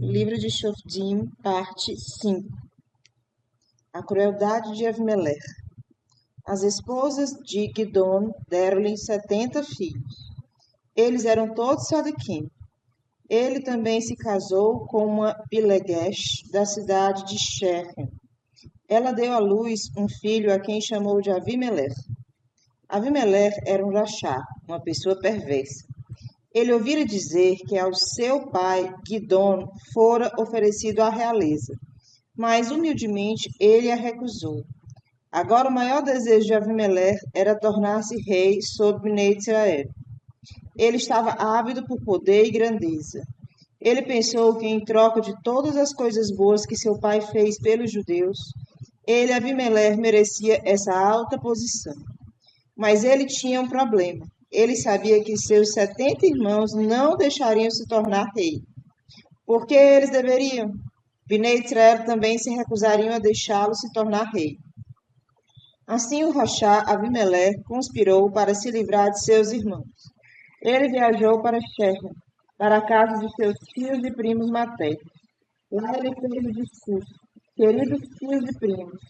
Livro de Shoftim, parte 5. A crueldade de Avimelech. As esposas de Gidon deram-lhe 70 filhos. Eles eram todos Sadiquim. Ele também se casou com uma Pilegesh da cidade de Sherem. Ela deu à luz um filho a quem chamou de Avimelech. Avimelech era um rachá, uma pessoa perversa. Ele ouvira dizer que ao seu pai Gidon fora oferecido a realeza, mas humildemente ele a recusou. Agora o maior desejo de Avimelech era tornar-se rei sobre Bnei Israel. Ele estava ávido por poder e grandeza. Ele pensou que em troca de todas as coisas boas que seu pai fez pelos judeus, ele, Avimelech, merecia essa alta posição. Mas ele tinha um problema. Ele sabia que seus 70 irmãos não deixariam se tornar rei. Por que eles deveriam? Bnei Israel também se recusariam a deixá-lo se tornar rei. Assim o rachá Avimelech conspirou para se livrar de seus irmãos. Ele viajou para Sherem, para a casa de seus tios e primos maternos. Lá ele fez o discurso: queridos tios e primos,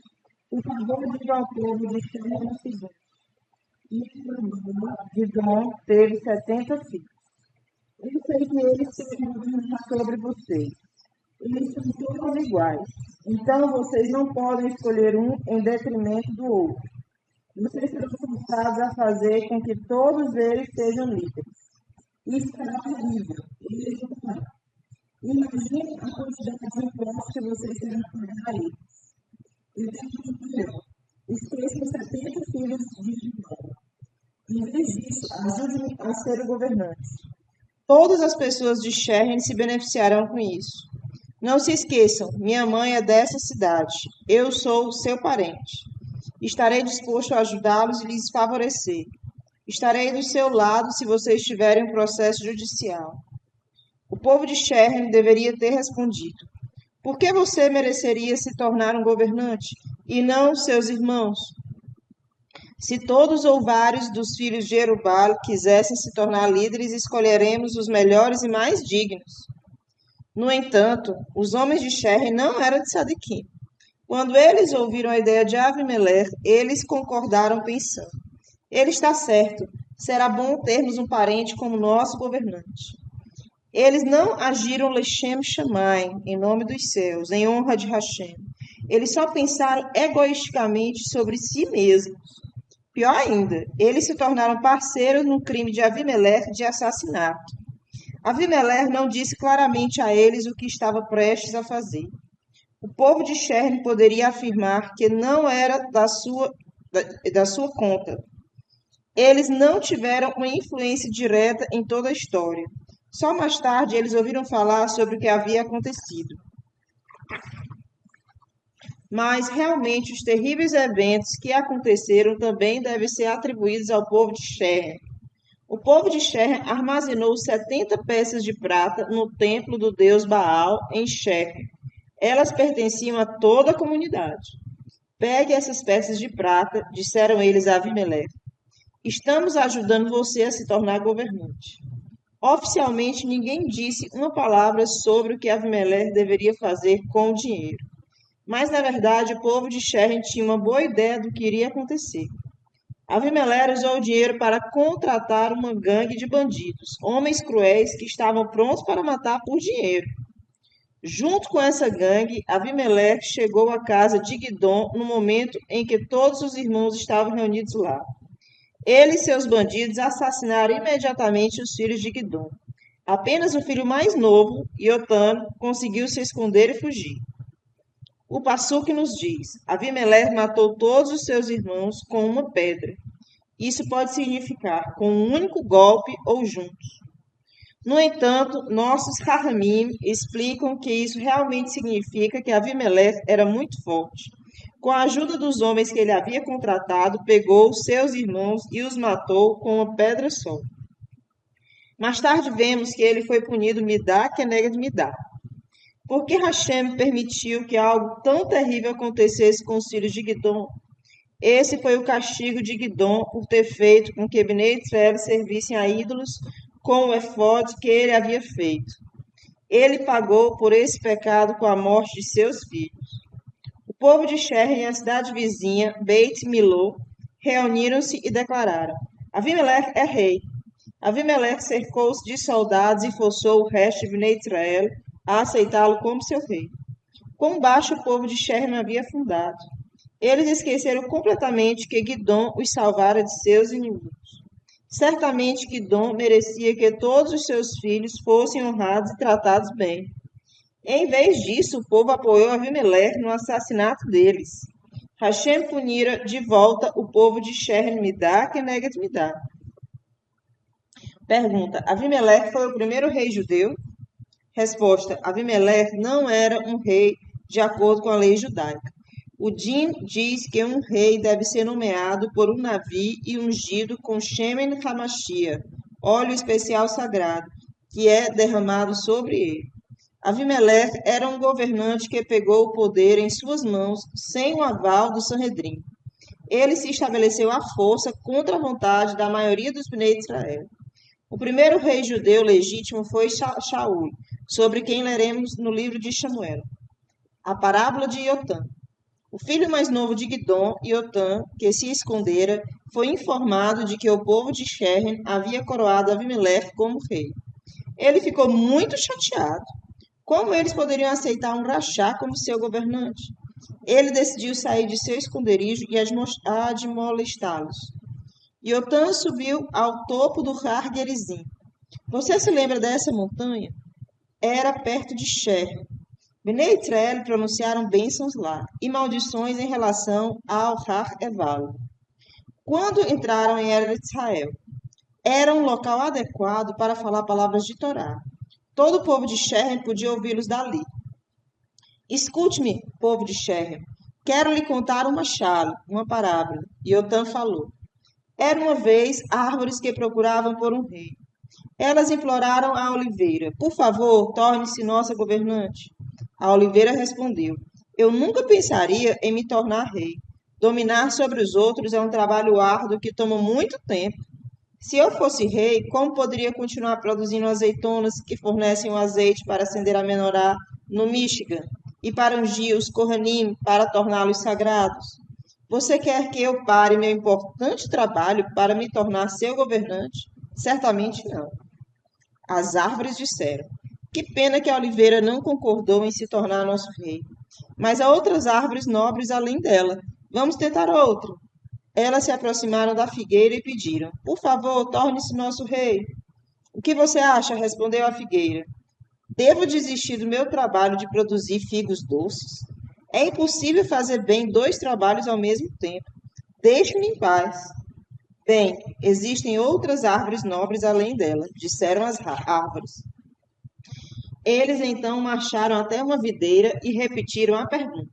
por favor, digam ao povo de Sherem o seguinte: Gidon teve 70 filhos. Eu sei que eles querem governar sobre vocês. Eles são todos iguais. Então vocês não podem escolher um em detrimento do outro. Vocês serão forçados a fazer com que todos eles sejam líderes. Isso será terrível. Eles não farão. Imagine a quantidade de impostos que vocês terão que pagar a eles. Eu tenho um melhor. Esqueçam os 70 filhos de Gidon. Em vez disso, ajude-me a ser o governante. Todas as pessoas de Sherem se beneficiarão com isso. Não se esqueçam, minha mãe é dessa cidade. Eu sou seu parente. Estarei disposto a ajudá-los e lhes favorecer. Estarei do seu lado se vocês tiverem um processo judicial. O povo de Sherem deveria ter respondido: por que você mereceria se tornar um governante e não seus irmãos? Se todos ou vários dos filhos de Jerubal quisessem se tornar líderes, escolheremos os melhores e mais dignos. No entanto, os homens de Sherem não eram de Sadiquim. Quando eles ouviram a ideia de Avimelech, eles concordaram pensando: ele está certo, será bom termos um parente como nosso governante. Eles não agiram Lechem Shammai, em nome dos céus, em honra de Hashem. Eles só pensaram egoisticamente sobre si mesmos. Pior ainda, eles se tornaram parceiros no crime de Avimelech de assassinato. Avimelech não disse claramente a eles o que estava prestes a fazer. O povo de Sherem poderia afirmar que não era da sua conta. Eles não tiveram uma influência direta em toda a história. Só mais tarde eles ouviram falar sobre o que havia acontecido. Mas realmente os terríveis eventos que aconteceram também devem ser atribuídos ao povo de Sherem. O povo de Sherem armazenou 70 peças de prata no templo do deus Baal em Sherem. Elas pertenciam a toda a comunidade. Pegue essas peças de prata, disseram eles a Avimelech. Estamos ajudando você a se tornar governante. Oficialmente, ninguém disse uma palavra sobre o que Avimelech deveria fazer com o dinheiro. Mas, na verdade, o povo de Sherem tinha uma boa ideia do que iria acontecer. Avimelech usou o dinheiro para contratar uma gangue de bandidos, homens cruéis que estavam prontos para matar por dinheiro. Junto com essa gangue, Avimelech chegou à casa de Gidon no momento em que todos os irmãos estavam reunidos lá. Ele e seus bandidos assassinaram imediatamente os filhos de Gidon. Apenas o filho mais novo, Yotam, conseguiu se esconder e fugir. O Passuque nos diz: Avimelech matou todos os seus irmãos com uma pedra. Isso pode significar com um único golpe ou juntos. No entanto, nossos Rahamim explicam que isso realmente significa que Avimelech era muito forte. Com a ajuda dos homens que ele havia contratado, pegou seus irmãos e os matou com uma pedra só. Mais tarde vemos que ele foi punido Midá keneged Midá. Por que Hashem permitiu que algo tão terrível acontecesse com os filhos de Gidon? Esse foi o castigo de Gidon por ter feito com que Bnei Israel servissem a ídolos com o efode que ele havia feito. Ele pagou por esse pecado com a morte de seus filhos. O povo de Sherem e a cidade vizinha, Beit Milô, reuniram-se e declararam: Avimeleque é rei. Avimeleque cercou-se de soldados e forçou o resto de Bnei Israel a aceitá-lo como seu rei. Quão baixo o povo de Sherem havia fundado. Eles esqueceram completamente que Guidom os salvara de seus inimigos. Certamente Guidom merecia que todos os seus filhos fossem honrados e tratados bem. Em vez disso, o povo apoiou Avimeleque no assassinato deles. Hashem punira de volta o povo de Sherem Midá, Kenegat Midá. Pergunta: Avimeleque foi o primeiro rei judeu? Resposta: Avimeleque não era um rei de acordo com a lei judaica. O Din diz que um rei deve ser nomeado por um navi e ungido com Shemen Hamashia, óleo especial sagrado, que é derramado sobre ele. Avimeleque era um governante que pegou o poder em suas mãos sem o aval do Sanhedrin. Ele se estabeleceu à força contra a vontade da maioria dos Bnei de Israel. O primeiro rei judeu legítimo foi Shaul, sobre quem leremos no livro de Samuel. A parábola de Iotã. O filho mais novo de Guidom, Iotã, que se escondera, foi informado de que o povo de Sherem havia coroado Avimeleque como rei. Ele ficou muito chateado. Como eles poderiam aceitar um rachá como seu governante? Ele decidiu sair de seu esconderijo e admoestá-los. Iotã subiu ao topo do Har Gerizim. Você se lembra dessa montanha? Era perto de Sherem. Bnei Israel pronunciaram bênçãos lá e maldições em relação ao Har Eval. Quando entraram em Eretz Israel, era um local adequado para falar palavras de Torá. Todo o povo de Sherem podia ouvi-los dali. Escute-me, povo de Sherem. Quero lhe contar uma parábola. Iotã falou. Era uma vez árvores que procuravam por um rei. Elas imploraram a oliveira: por favor, torne-se nossa governante. A oliveira respondeu: eu nunca pensaria em me tornar rei. Dominar sobre os outros é um trabalho árduo que toma muito tempo. Se eu fosse rei, como poderia continuar produzindo azeitonas que fornecem o azeite para acender a menorá no Michigan e para ungir os Kohanim para torná-los sagrados? Você quer que eu pare meu importante trabalho para me tornar seu governante? Certamente não. As árvores disseram: que pena que a oliveira não concordou em se tornar nosso rei. Mas há outras árvores nobres além dela. Vamos tentar outra. Elas se aproximaram da figueira e pediram: por favor, torne-se nosso rei. O que você acha? Respondeu a figueira. Devo desistir do meu trabalho de produzir figos doces? É impossível fazer bem dois trabalhos ao mesmo tempo. Deixe-me em paz. Bem, existem outras árvores nobres além dela, disseram as árvores. Eles então marcharam até uma videira e repetiram a pergunta: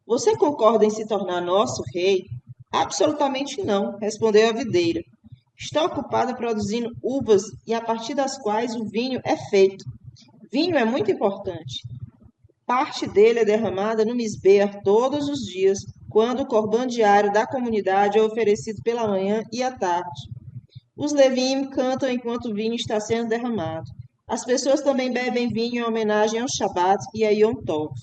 você concorda em se tornar nosso rei? Absolutamente não, respondeu a videira. Estou ocupada produzindo uvas e a partir das quais o vinho é feito. Vinho é muito importante. Parte dele é derramada no misbear todos os dias, quando o corbã diário da comunidade é oferecido pela manhã e à tarde. Os levim cantam enquanto o vinho está sendo derramado. As pessoas também bebem vinho em homenagem ao Shabat e a Yom Tov.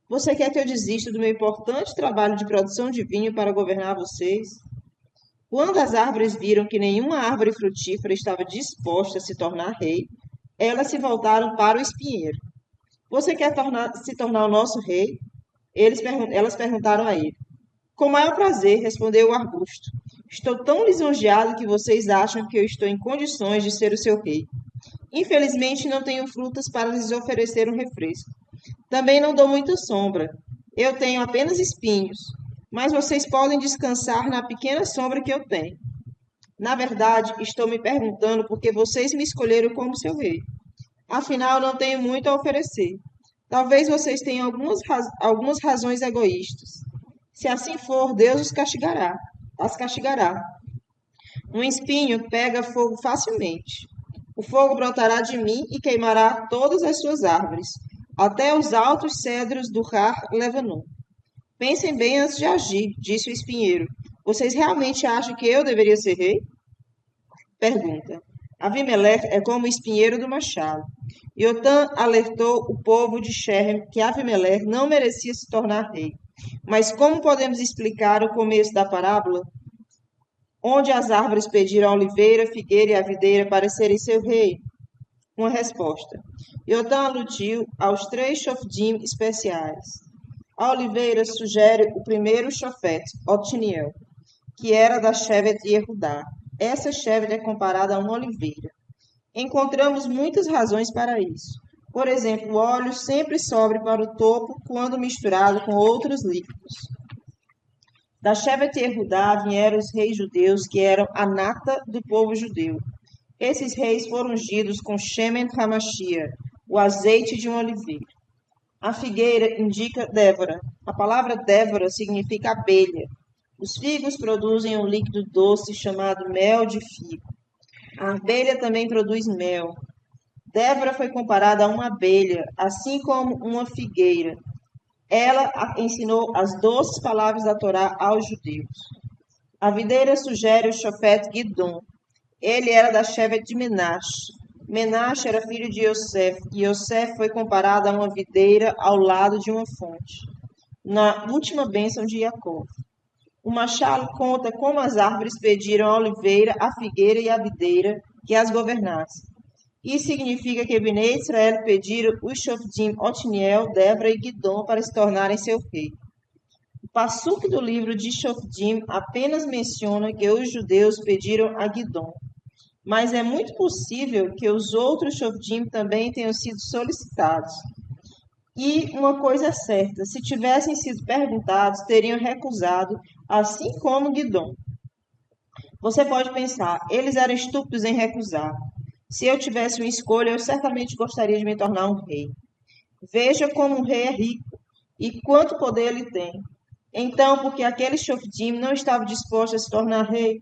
Você quer que eu desista do meu importante trabalho de produção de vinho para governar vocês? Quando as árvores viram que nenhuma árvore frutífera estava disposta a se tornar rei, elas se voltaram para o espinheiro. Você quer se tornar o nosso rei? Elas perguntaram a ele. Com maior prazer, respondeu o arbusto. Estou tão lisonjeado que vocês acham que eu estou em condições de ser o seu rei. Infelizmente, não tenho frutas para lhes oferecer um refresco. Também não dou muita sombra. Eu tenho apenas espinhos. Mas vocês podem descansar na pequena sombra que eu tenho. Na verdade, estou me perguntando por que vocês me escolheram como seu rei. Afinal, não tenho muito a oferecer. Talvez vocês tenham algumas razões egoístas. Se assim for, Deus as castigará. Um espinho pega fogo facilmente. O fogo brotará de mim e queimará todas as suas árvores, até os altos cedros do Har Levanon. Pensem bem antes de agir, disse o espinheiro. Vocês realmente acham que eu deveria ser rei? Pergunta. Avimeleque é como o espinheiro do machado. Iotã alertou o povo de Sherem que Abimeleque não merecia se tornar rei. Mas como podemos explicar o começo da parábola, onde as árvores pediram a oliveira, a figueira e a videira para serem seu rei? Uma resposta. Iotã aludiu aos 3 shofdim especiais. A oliveira sugere o primeiro shofete, Otiniel, que era da Shevet Yehudá. Essa Shevet é comparada a uma oliveira. Encontramos muitas razões para isso. Por exemplo, o óleo sempre sobe para o topo quando misturado com outros líquidos. Da Shevet Yehudá vieram os reis judeus, que eram a nata do povo judeu. Esses reis foram ungidos com Shemen Hamashia, o azeite de uma oliveira. A figueira indica Débora. A palavra Débora significa abelha. Os figos produzem um líquido doce chamado mel de figo. A abelha também produz mel. Débora foi comparada a uma abelha, assim como uma figueira. Ela ensinou as doces palavras da Torá aos judeus. A videira sugere o Shofet Gidon. Ele era da Shevet de Menache. Menache era filho de Yosef, e Yosef foi comparado a uma videira ao lado de uma fonte, na última bênção de Jacó. O Machal conta como as árvores pediram a oliveira, a figueira e a videira que as governassem. Isso significa que Bnei Israel pediram os Shofdim Otniel, Débora e Gidom para se tornarem seu rei. O Passuque do livro de Shofdim apenas menciona que os judeus pediram a Gidom, mas é muito possível que os outros Shofdim também tenham sido solicitados. E uma coisa é certa, se tivessem sido perguntados, teriam recusado, assim como Gidom. Você pode pensar, eles eram estúpidos em recusar. Se eu tivesse uma escolha, eu certamente gostaria de me tornar um rei. Veja como um rei é rico e quanto poder ele tem. Então, porque aquele Shofdim não estava disposto a se tornar rei?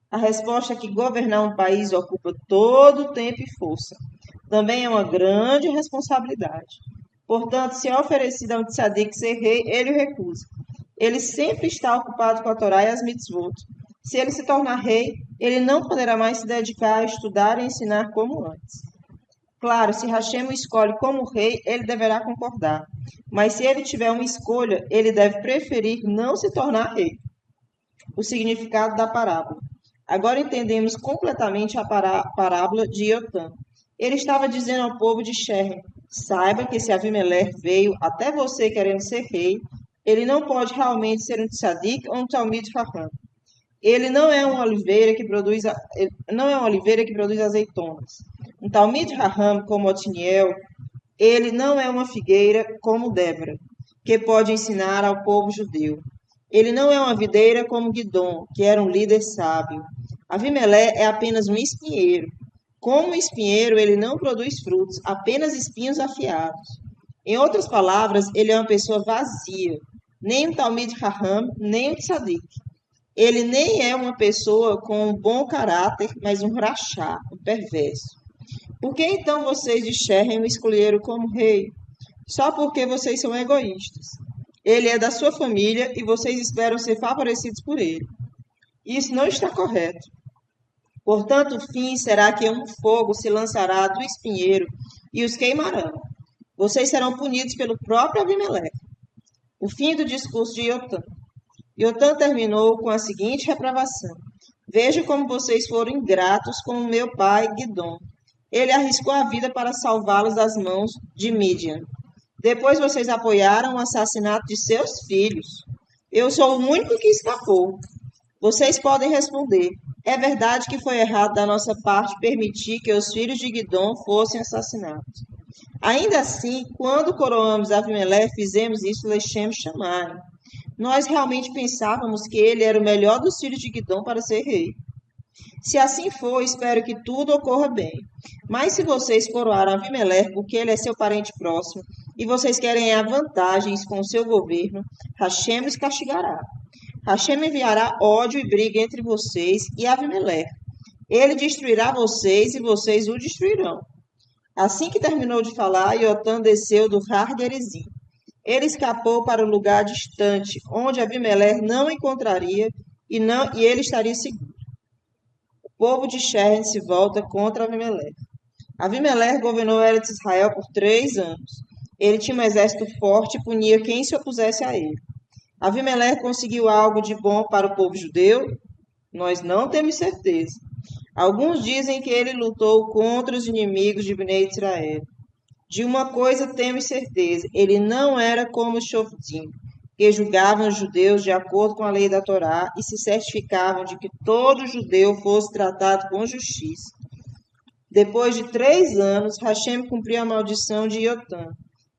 A resposta é que governar um país ocupa todo o tempo e força. Também é uma grande responsabilidade. Portanto, se é oferecido a um tzadik ser rei, ele o recusa. Ele sempre está ocupado com a Torá e as mitzvot. Se ele se tornar rei, ele não poderá mais se dedicar a estudar e ensinar como antes. Claro, se Hashem o escolhe como rei, ele deverá concordar. Mas se ele tiver uma escolha, ele deve preferir não se tornar rei. O significado da parábola. Agora entendemos completamente a parábola de Iotã. Ele estava dizendo ao povo de Sherem, saiba que se Avimelech veio até você querendo ser rei, ele não pode realmente ser um tzadik ou um talmid chacham. Ele não é uma oliveira que produz azeitonas. Um talmid chacham como Otiniel, ele não é uma figueira como Débora, que pode ensinar ao povo judeu. Ele não é uma videira como Gidom, que era um líder sábio. Avimelé é apenas um espinheiro. Como espinheiro, ele não produz frutos, apenas espinhos afiados. Em outras palavras, ele é uma pessoa vazia, nem um talmid chacham, nem um tzadik. Ele nem é uma pessoa com um bom caráter, mas um rachá, um perverso. Por que então vocês de Sherem o escolheram como rei? Só porque vocês são egoístas. Ele é da sua família e vocês esperam ser favorecidos por ele. Isso não está correto. Portanto, o fim será que um fogo se lançará do espinheiro e os queimarão. Vocês serão punidos pelo próprio Abimeleque. O fim do discurso de Iotã. Iotã terminou com a seguinte reprovação. Veja como vocês foram ingratos com o meu pai Gidom. Ele arriscou a vida para salvá-los das mãos de Midian. Depois vocês apoiaram o assassinato de seus filhos. Eu sou o único que escapou. Vocês podem responder. É verdade que foi errado da nossa parte permitir que os filhos de Gidom fossem assassinados. Ainda assim, quando coroamos Avimelech, fizemos isso Lechem Shammai. Nós realmente pensávamos que ele era o melhor dos filhos de Gidom para ser rei. Se assim for, espero que tudo ocorra bem. Mas se vocês coroaram Avimelech porque ele é seu parente próximo e vocês querem ganhar vantagens com o seu governo, Hashem os castigará. Hashem enviará ódio e briga entre vocês e Avimelech. Ele destruirá vocês e vocês o destruirão. Assim que terminou de falar, Iotã desceu do Har Gerizim. Ele escapou para um lugar distante, onde Avimelech não o encontraria e ele estaria seguro. O povo de Sherem se volta contra Avimelech. Avimelech governou Eretz Israel por 3 anos. Ele tinha um exército forte e punia quem se opusesse a ele. Avimelech conseguiu algo de bom para o povo judeu? Nós não temos certeza. Alguns dizem que ele lutou contra os inimigos de Bnei Israel. De uma coisa temos certeza, ele não era como os Shoftim, que julgavam os judeus de acordo com a lei da Torá e se certificavam de que todo judeu fosse tratado com justiça. Depois de 3 anos, Hashem cumpriu a maldição de Iotã.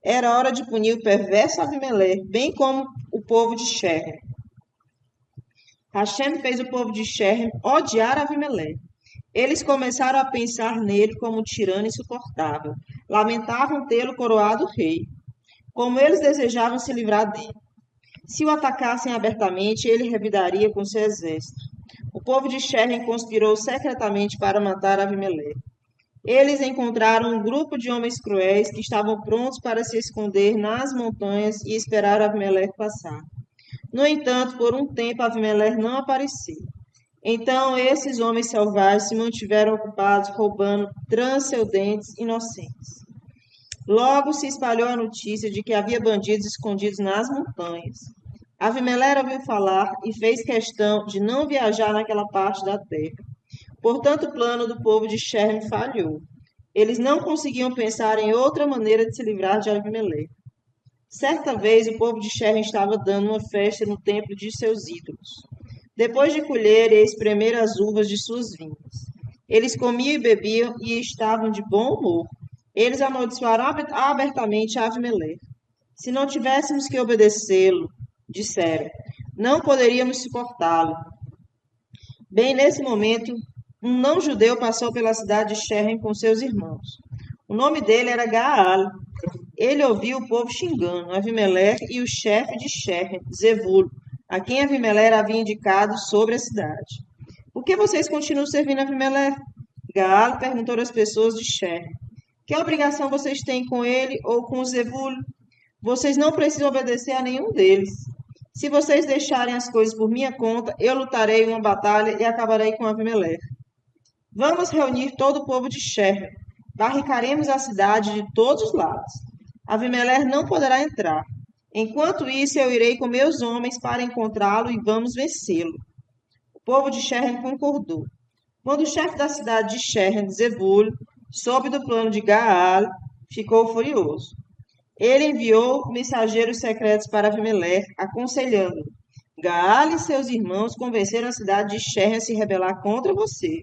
Era hora de punir o perverso Avimelech, bem como o povo de Sherem. Hashem fez o povo de Sherem odiar Avimelech. Eles começaram a pensar nele como um tirano insuportável. Lamentavam tê-lo coroado rei. Como eles desejavam se livrar dele. Se o atacassem abertamente, ele revidaria com seu exército. O povo de Sherem conspirou secretamente para matar Avimelech. Eles encontraram um grupo de homens cruéis que estavam prontos para se esconder nas montanhas e esperar Avimelech passar. No entanto, por um tempo Avimelech não apareceu. Então esses homens selvagens se mantiveram ocupados roubando transcendentes inocentes. Logo se espalhou a notícia de que havia bandidos escondidos nas montanhas. Avimelech ouviu falar e fez questão de não viajar naquela parte da terra. Portanto, o plano do povo de Sherem falhou. Eles não conseguiam pensar em outra maneira de se livrar de Avimelech. Certa vez, o povo de Sherem estava dando uma festa no templo de seus ídolos. Depois de colher e espremer as uvas de suas vinhas, eles comiam e bebiam e estavam de bom humor. Eles amaldiçoaram abertamente Avimelech. Se não tivéssemos que obedecê-lo, disseram, não poderíamos suportá-lo. Bem nesse momento, um não-judeu passou pela cidade de Sherem com seus irmãos. O nome dele era Gaal. Ele ouviu o povo xingando Avimelech e o chefe de Sherem, Zevul, a quem Avimelech havia indicado sobre a cidade. Por que vocês continuam servindo Avimelech? Gaal perguntou às pessoas de Sherem. Que obrigação vocês têm com ele ou com Zevul? Vocês não precisam obedecer a nenhum deles. Se vocês deixarem as coisas por minha conta, eu lutarei uma batalha e acabarei com Avimelech. Vamos reunir todo o povo de Sherem. Barricaremos a cidade de todos os lados. Avimelech não poderá entrar. Enquanto isso, eu irei com meus homens para encontrá-lo e vamos vencê-lo. O povo de Sherem concordou. Quando o chefe da cidade de Sherem, Zebul, soube do plano de Gaal, ficou furioso. Ele enviou mensageiros secretos para Avimelech, aconselhando-o. Gaal e seus irmãos convenceram a cidade de Sherem a se rebelar contra você.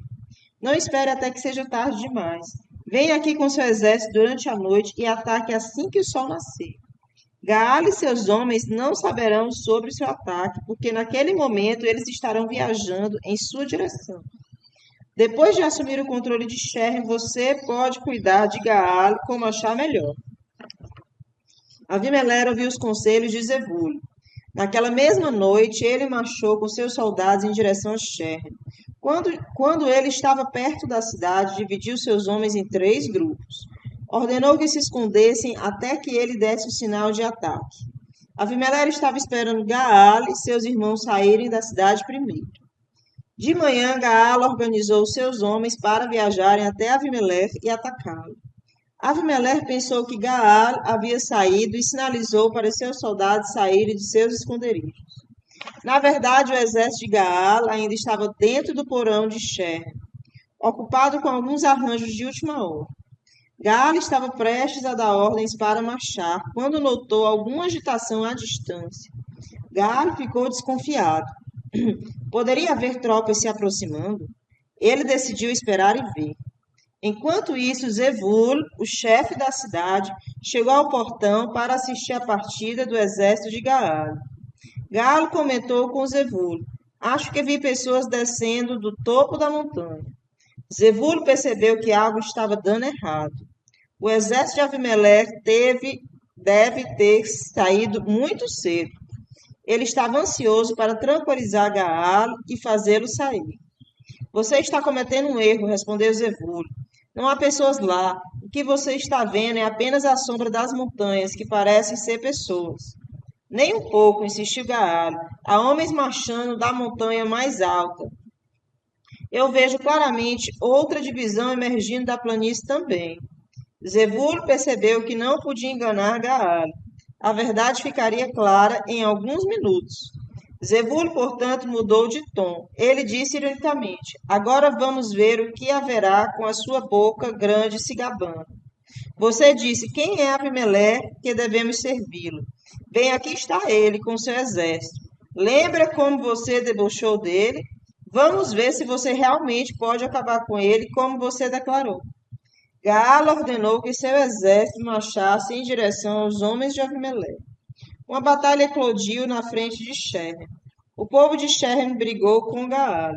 Não espere até que seja tarde demais. Venha aqui com seu exército durante a noite e ataque assim que o sol nascer. Gaal e seus homens não saberão sobre seu ataque, porque naquele momento eles estarão viajando em sua direção. Depois de assumir o controle de Sherem, você pode cuidar de Gaal como achar melhor. Avimelech ouviu os conselhos de Zebul. Naquela mesma noite, ele marchou com seus soldados em direção a Sherem. Quando ele estava perto da cidade, dividiu seus homens em 3 grupos. Ordenou que se escondessem até que ele desse o sinal de ataque. Avimelech estava esperando Gaal e seus irmãos saírem da cidade primeiro. De manhã, Gaal organizou seus homens para viajarem até Avimelech e atacá-lo. Avimelech pensou que Gaal havia saído e sinalizou para seus soldados saírem de seus esconderijos. Na verdade, o exército de Gaal ainda estava dentro do porão de Sherem, ocupado com alguns arranjos de última hora. Gaal estava prestes a dar ordens para marchar quando notou alguma agitação à distância. Gaal ficou desconfiado. Poderia haver tropas se aproximando? Ele decidiu esperar e ver. Enquanto isso, Zevul, o chefe da cidade, chegou ao portão para assistir à partida do exército de Gaal. Gaal comentou com Zevul. Acho que vi pessoas descendo do topo da montanha. Zevul percebeu que algo estava dando errado. O exército de Avimelech deve ter saído muito cedo. Ele estava ansioso para tranquilizar Gaal e fazê-lo sair. Você está cometendo um erro, respondeu Zevul. Não há pessoas lá. O que você está vendo é apenas a sombra das montanhas, que parecem ser pessoas. Nem um pouco, insistiu Gaal. Há homens marchando da montanha mais alta. Eu vejo claramente outra divisão emergindo da planície também. Zebulo percebeu que não podia enganar Gaal. A verdade ficaria clara em alguns minutos. Zebulo, portanto, mudou de tom. Ele disse ironicamente: Agora vamos ver o que haverá com a sua boca grande se gabando. Você disse: Quem é Abimeleque que devemos servi-lo? Bem, aqui está ele com seu exército. Lembra como você debochou dele? Vamos ver se você realmente pode acabar com ele, como você declarou. Gaal ordenou que seu exército marchasse em direção aos homens de Abimeleque. Uma batalha eclodiu na frente de Sherem. O povo de Sherem brigou com Gaal.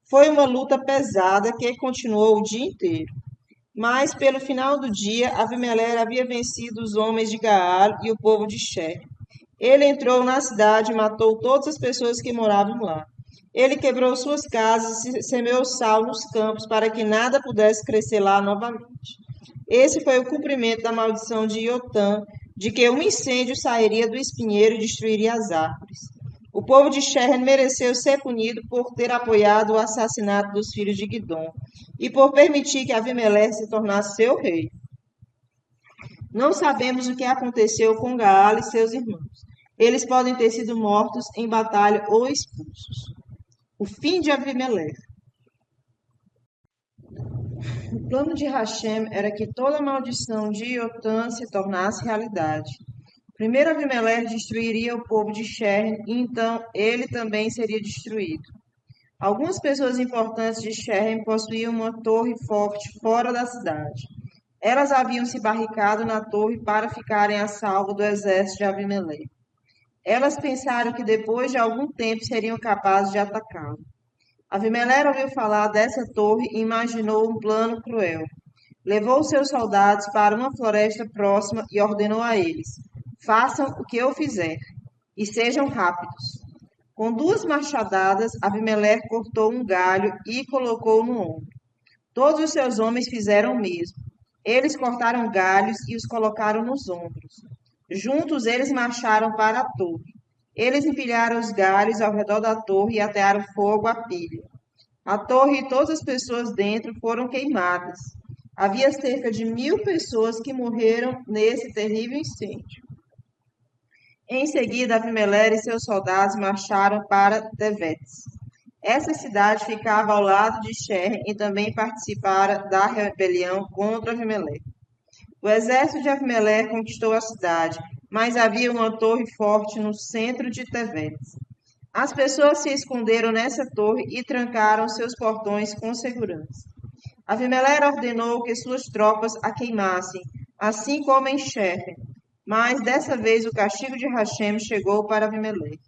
Foi uma luta pesada que continuou o dia inteiro. Mas, pelo final do dia, Abimeleque havia vencido os homens de Gaal e o povo de Sherem. Ele entrou na cidade e matou todas as pessoas que moravam lá. Ele quebrou suas casas e semeou sal nos campos para que nada pudesse crescer lá novamente. Esse foi o cumprimento da maldição de Iotã, de que um incêndio sairia do espinheiro e destruiria as árvores. O povo de Sherem mereceu ser punido por ter apoiado o assassinato dos filhos de Guidom e por permitir que Abimeleque se tornasse seu rei. Não sabemos o que aconteceu com Gaal e seus irmãos. Eles podem ter sido mortos em batalha ou expulsos. O fim de Abimeleque. O plano de Hashem era que toda a maldição de Iotã se tornasse realidade. Primeiro Abimeleque destruiria o povo de Sherem e então ele também seria destruído. Algumas pessoas importantes de Sherem possuíam uma torre forte fora da cidade. Elas haviam se barricado na torre para ficarem a salvo do exército de Abimeleque. Elas pensaram que depois de algum tempo seriam capazes de atacá-lo. Abimeleque ouviu falar dessa torre e imaginou um plano cruel. Levou seus soldados para uma floresta próxima e ordenou a eles: Façam o que eu fizer e sejam rápidos. Com 2 machadadas, Abimeleque cortou um galho e colocou no ombro. Todos os seus homens fizeram o mesmo. Eles cortaram galhos e os colocaram nos ombros. Juntos eles marcharam para a torre. Eles empilharam os galhos ao redor da torre e atearam fogo à pilha. A torre e todas as pessoas dentro foram queimadas. Havia cerca de 1.000 pessoas que morreram nesse terrível incêndio. Em seguida, Abimeleque e seus soldados marcharam para Tevetes. Essa cidade ficava ao lado de Sherem e também participara da rebelião contra Abimeleque. O exército de Abimeleque conquistou a cidade, mas havia uma torre forte no centro de Tevetes. As pessoas se esconderam nessa torre e trancaram seus portões com segurança. Abimeleque ordenou que suas tropas a queimassem, assim como em Sherem. Mas dessa vez o castigo de Hashem chegou para Abimeleque.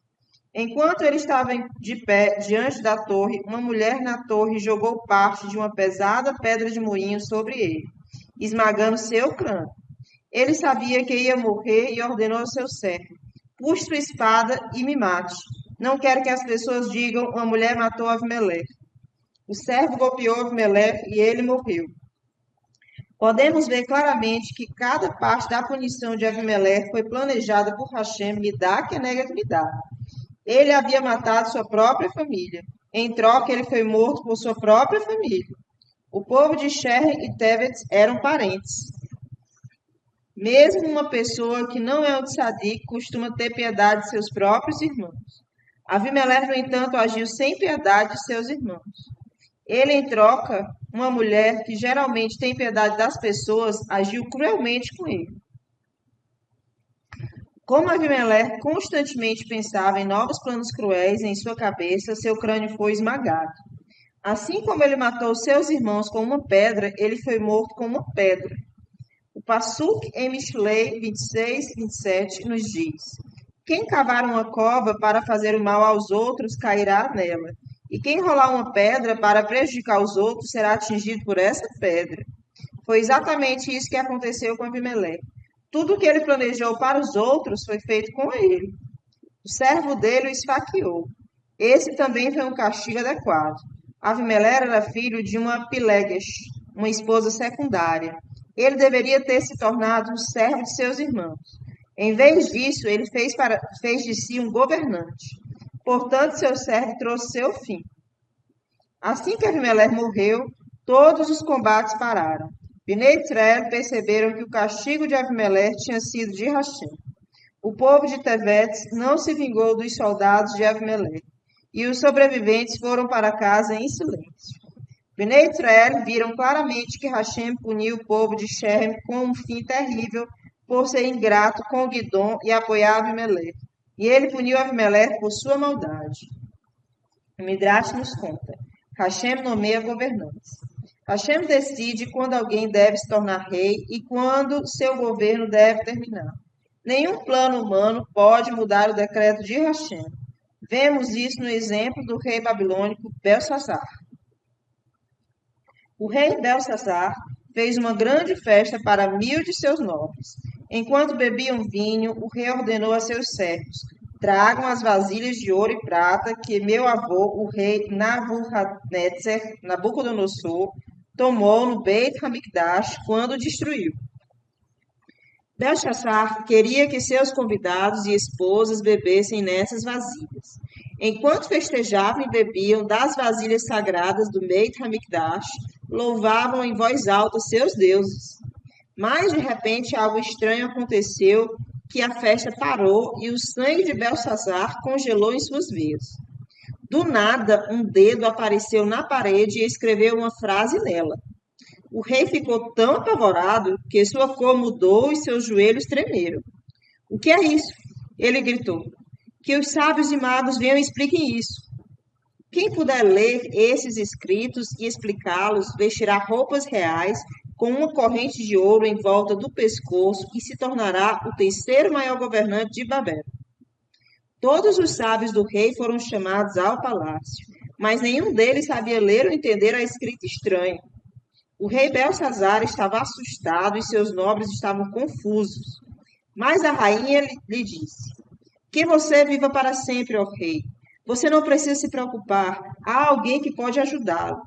Enquanto ele estava de pé diante da torre, uma mulher na torre jogou parte de uma pesada pedra de moinho sobre ele, esmagando seu crânio. Ele sabia que ia morrer e ordenou ao seu servo: Puxe sua espada e me mate. Não quero que as pessoas digam: uma mulher matou Abimeleque. O servo golpeou Abimeleque e ele morreu. Podemos ver claramente que cada parte da punição de Abimeleque foi planejada por Hashem Midá Keneged Midá. Ele havia matado sua própria família. Em troca, ele foi morto por sua própria família. O povo de Sherem e Tevetes eram parentes. Mesmo uma pessoa que não é um tzadik costuma ter piedade de seus próprios irmãos. Abimeleque, no entanto, agiu sem piedade de seus irmãos. Ele, em troca, uma mulher que geralmente tem piedade das pessoas, agiu cruelmente com ele. Como Abimeleque constantemente pensava em novos planos cruéis em sua cabeça, seu crânio foi esmagado. Assim como ele matou seus irmãos com uma pedra, ele foi morto com uma pedra. O Passuk em Mishlei 26:27 nos diz: Quem cavar uma cova para fazer o mal aos outros cairá nela, e quem rolar uma pedra para prejudicar os outros será atingido por essa pedra. Foi exatamente isso que aconteceu com Abimeleque. Tudo o que ele planejou para os outros foi feito com ele. O servo dele o esfaqueou. Esse também foi um castigo adequado. Abimeleque era filho de uma Pilegesh, uma esposa secundária. Ele deveria ter se tornado um servo de seus irmãos. Em vez disso, ele fez de si um governante. Portanto, seu servo trouxe seu fim. Assim que Abimelé morreu, todos os combates pararam. Bnei Israel perceberam que o castigo de Abimelé tinha sido de Rachem. O povo de Tevetes não se vingou dos soldados de Abimelé, e os sobreviventes foram para casa em silêncio. Bnei Israel viram claramente que Rachem puniu o povo de Shem com um fim terrível por ser ingrato com Guidom e apoiar Abimelé. E ele puniu Abimelé por sua maldade. O Midrash nos conta. Rachem nomeia governantes. Rachem decide quando alguém deve se tornar rei e quando seu governo deve terminar. Nenhum plano humano pode mudar o decreto de Rachem. Vemos isso no exemplo do rei babilônico Belsazar. O rei Belsazar fez uma grande festa para 1000 de seus nobres. Enquanto bebiam vinho, o rei ordenou a seus servos: tragam as vasilhas de ouro e prata que meu avô, o rei Nabucodonosor, tomou no Beit Hamikdash quando o destruiu. Belsazar queria que seus convidados e esposas bebessem nessas vasilhas. Enquanto festejavam e bebiam das vasilhas sagradas do Beit Hamikdash, louvavam em voz alta seus deuses. Mas, de repente, algo estranho aconteceu, que a festa parou e o sangue de Belsazar congelou em suas veias. Do nada, um dedo apareceu na parede e escreveu uma frase nela. O rei ficou tão apavorado que sua cor mudou e seus joelhos tremeram. O que é isso? Ele gritou. Que os sábios e magos venham e expliquem isso. Quem puder ler esses escritos e explicá-los, vestirá roupas reais com uma corrente de ouro em volta do pescoço e se tornará o terceiro maior governante de Babel. Todos os sábios do rei foram chamados ao palácio, mas nenhum deles sabia ler ou entender a escrita estranha. O rei Belsazar estava assustado e seus nobres estavam confusos. Mas a rainha lhe disse: que você viva para sempre, ó rei. Você não precisa se preocupar. Há alguém que pode ajudá-lo.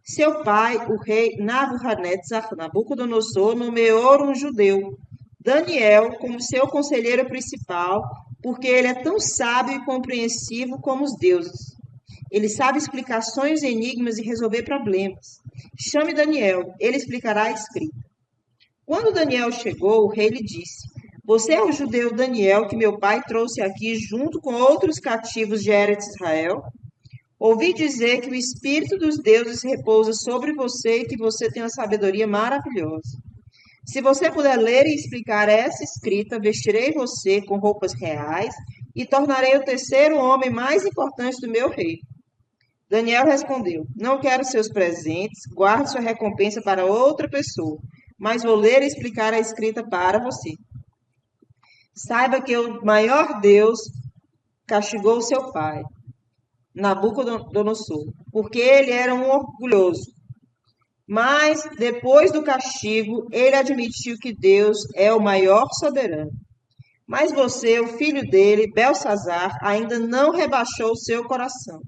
Seu pai, o rei Nabucodonosor, nomeou um judeu, Daniel, como seu conselheiro principal, porque ele é tão sábio e compreensivo como os deuses. Ele sabe explicar sonhos e enigmas e resolver problemas. Chame Daniel, ele explicará a escrita. Quando Daniel chegou, o rei lhe disse: você é o judeu Daniel que meu pai trouxe aqui junto com outros cativos de Eretz Israel? Ouvi dizer que o Espírito dos deuses repousa sobre você e que você tem uma sabedoria maravilhosa. Se você puder ler e explicar essa escrita, vestirei você com roupas reais e tornarei o terceiro homem mais importante do meu reino. Daniel respondeu: não quero seus presentes, guarde sua recompensa para outra pessoa, mas vou ler e explicar a escrita para você. Saiba que o maior Deus castigou seu pai, Nabucodonosor, porque ele era um orgulhoso. Mas, depois do castigo, ele admitiu que Deus é o maior soberano. Mas você, o filho dele, Belsazar, ainda não rebaixou seu coração.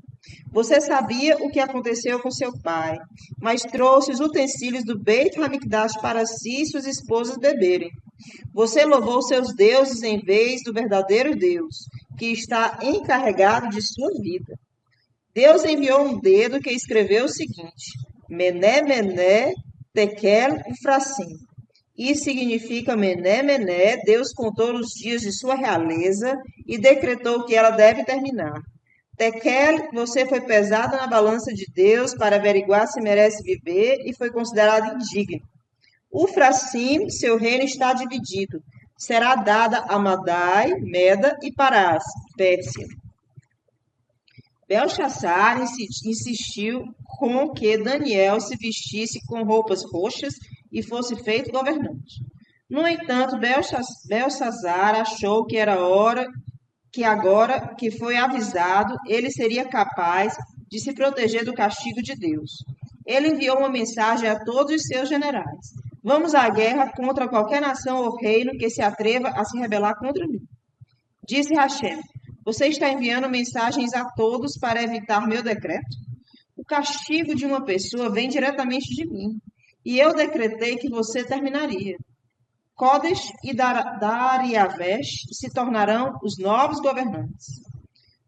Você sabia o que aconteceu com seu pai, mas trouxe os utensílios do Beit Hamikdash para si e suas esposas beberem. Você louvou seus deuses em vez do verdadeiro Deus, que está encarregado de sua vida. Deus enviou um dedo que escreveu o seguinte: Mené, Mené, Tekel, Ufrassim. Isso significa Mené, Mené, Deus contou os dias de sua realeza e decretou que ela deve terminar. Tekel, você foi pesado na balança de Deus para averiguar se merece viver e foi considerado indigno. Ufrassim, seu reino está dividido. Será dada a Madai, Meda e Parás, Pérsia. Belshazzar insistiu com que Daniel se vestisse com roupas roxas e fosse feito governante. No entanto, Belshazzar achou que era hora que agora que foi avisado, ele seria capaz de se proteger do castigo de Deus. Ele enviou uma mensagem a todos os seus generais: vamos à guerra contra qualquer nação ou reino que se atreva a se rebelar contra mim. Disse Rachem: você está enviando mensagens a todos para evitar meu decreto? O castigo de uma pessoa vem diretamente de mim, e eu decretei que você terminaria. Codes e Dariavesh se tornarão os novos governantes.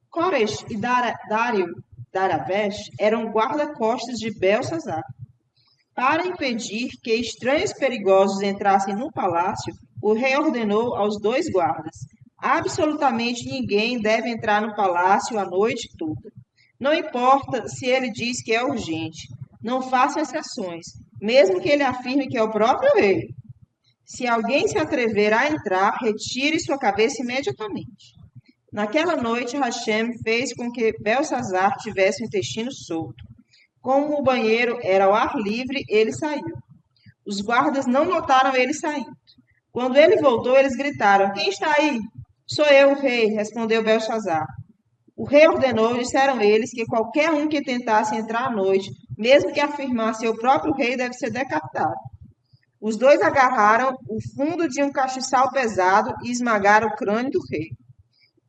Cores e Dário Daravesh era um guarda-costas de Belsazar. Para impedir que estranhos perigosos entrassem no palácio, o rei ordenou aos 2 guardas: absolutamente ninguém deve entrar no palácio a noite toda. Não importa se ele diz que é urgente. Não façam exceções, mesmo que ele afirme que é o próprio rei. Se alguém se atrever a entrar, retire sua cabeça imediatamente. Naquela noite, Hashem fez com que Belsazar tivesse o intestino solto. Como o banheiro era ao ar livre, ele saiu. Os guardas não notaram ele saindo. Quando ele voltou, eles gritaram: Quem está aí? Sou eu, o rei, respondeu Belsazar. O rei ordenou, disseram eles, que qualquer um que tentasse entrar à noite, mesmo que afirmasse o próprio rei, deve ser decapitado. Os 2 agarraram o fundo de um castiçal pesado e esmagaram o crânio do rei.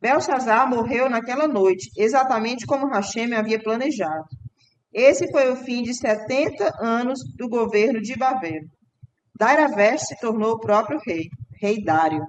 Belsazar morreu naquela noite, exatamente como Hashem havia planejado. Esse foi o fim de 70 anos do governo de Babel. Daravesh se tornou o próprio rei, rei Dário.